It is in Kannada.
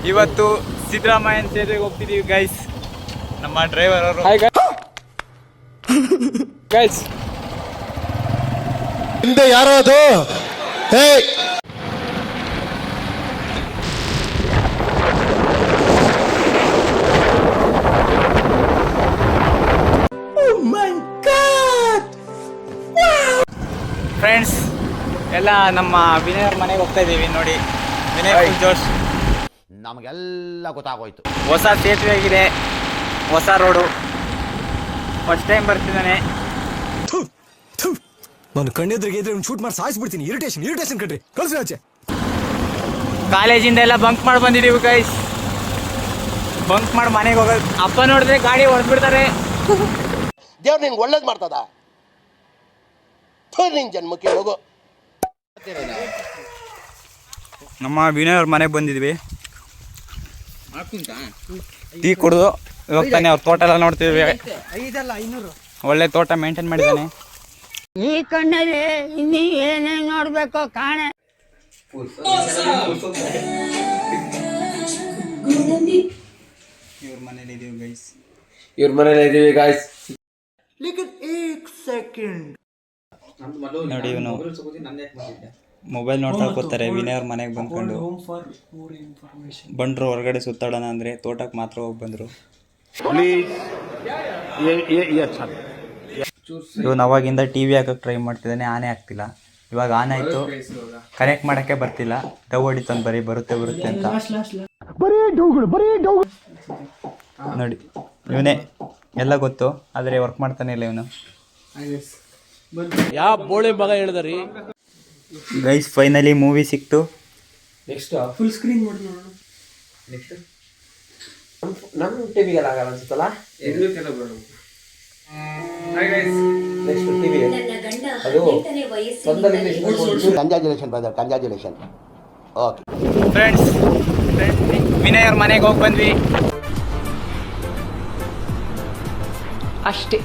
ಇವತ್ತು ಸಿದ್ದರಾಮಯ್ಯನ ಸೇತುವೆಗೆ ಹೋಗ್ತಿದೀವಿ ಗೈಸ್. ನಮ್ಮ ಡ್ರೈವರ್ ಅವರು ಗೈಸ್ ಹಿಂದೆ ಯಾರೋ ಅದು ಹೇ ಫ್ರೆಂಡ್ಸ್ ಎಲ್ಲ ನಮ್ಮ ವಿನಯ್ ಅವ್ರ ಮನೆಗೆ ಹೋಗ್ತಾ ಇದೀವಿ. ನೋಡಿ ವಿನಯ್ ಫುಲ್ ಜೋಶ್. ನಮಗೆಲ್ಲ ಗೊತ್ತಾಗೋಯ್ತು. ಹೊಸ ಸೇತುವೆ ಆಗಿದೆ, ಹೊಸ ರೋಡು. First time ಬರ್ತಿದ್ದಾನೆ. ನಾನು ಕಣ್ಣೆದ್ರಿಗೆ ಇದ್ರೆ ಒಂದು ಶೂಟ್ ಮಾಡಿ ಸಾಯಿಸ್ಬಿಡ್ತೀನಿ. ಇರಿಟೇಷನ್ ಕಣ್ರಿ, ಕಳ್ಸಿ ಆಚೆ. ಕಾಲೇಜಿಂದ ಎಲ್ಲ ಬಂಕ್ ಮಾಡಿ ಬಂದಿದ್ದೀವಿ ಗೈಸ್. ಬಂಕ್ ಮಾಡಿ ಮನೆಗೆ ಹೋಗೋದು. ಅಪ್ಪ ನೋಡಿದ್ರೆ ಗಾಡಿ ಹೊಡೆದ್ಬಿಡ್ತಾರೆ. ದೇವ್ರು ನಿನ್ಗೆ ಒಳ್ಳೇದು ಮಾಡ್ತದ. ನಿನ್ ಜನ್ಮಕ್ಕೆ ಹೋಗು. ನಮ್ಮ ವಿನಯ್ ಅವ್ರ ಮನೆಗೆ ಬಂದಿದ್ವಿ. ಟೀ ಕುಡಿದು ಹೋಗ್ತಾನೆ. ಅವ್ರ ತೋಟ ಎಲ್ಲ ನೋಡ್ತೀವಿ. ಒಳ್ಳೆ ತೋಟ ಮೇಂಟೈನ್ ಮಾಡಿದ್ದಾನೆ. ಈ ಕಣ್ಣಲ್ಲಿ ಇನ್ನೀ ಏನೇನು ನೋಡ್ಬೇಕು ಕಾಣೆ. ಇವ್ರ ಮನೇಲಿ ಇದೀವಿ ಗೈಸ್. ನೋಡಿ ಇವನು ಮೊಬೈಲ್ ನೋಡ್ತಾ ಕೂತಾರೆ. ವಿನಯ್ ಅವ್ರ ಮನೆಗೆ ಬಂದ್ಕೊಂಡು ಬಂದ್ರು. ಹೊರಗಡೆ ಸುತ್ತಾಡೋಣ ಅಂದ್ರೆ ತೋಟಕ್ಕೆ ಮಾತ್ರ ಹೋಗಿ ಬಂದ್ರು. ಇವನು ಅವಾಗಿಂದ ಟಿವಿ ಹಾಕಕ್ಕೆ ಟ್ರೈ ಮಾಡ್ತಿದ್ದಾನೆ. ಆನೆ ಆಗ್ತಿಲ್ಲ. ಇವಾಗ ಆನ್ ಆಯ್ತು, ಕನೆಕ್ಟ್ ಮಾಡಕ್ಕೆ ಬರ್ತಿಲ್ಲ. ಡವ್ ಹೊಡಿತಾನೆ ಬರೀ ಬರುತ್ತೆ ಅಂತ. ನೋಡಿ ಇವನೇ ಎಲ್ಲ ಗೊತ್ತು, ಆದರೆ ವರ್ಕ್ ಮಾಡ್ತಾನೆ ಇಲ್ಲ ಇವನು. ಯಾವ ಬೋಳೆ ಮಗ ಹೇಳಿದ್ರಿ ಗೈಸ್ ಫೈನಲಿ ಮೂವಿ ಸಿಕ್ತು. ನೆಕ್ಸ್ಟ್ ಫುಲ್ ಸ್ಕ್ರೀನ್ ಮಾಡಿ ನೋಡೋಣ. ನೆಕ್ಸ್ಟ್ ನಮ್ಮ ಟಿವಿಗೆ ಆಗಲ್ಲ ಅನ್ಸುತ್ತಲ್ಲ. ನೆಕ್ಸ್ಟ್ ಟಿವಿ ಅದು congratulation brother, congratulation. Okay friends, Vinay ಅವ್ರ ಮನೆಗೆ ಹೋಗಿ ಬಂದ್ವಿ ಅಷ್ಟೇ.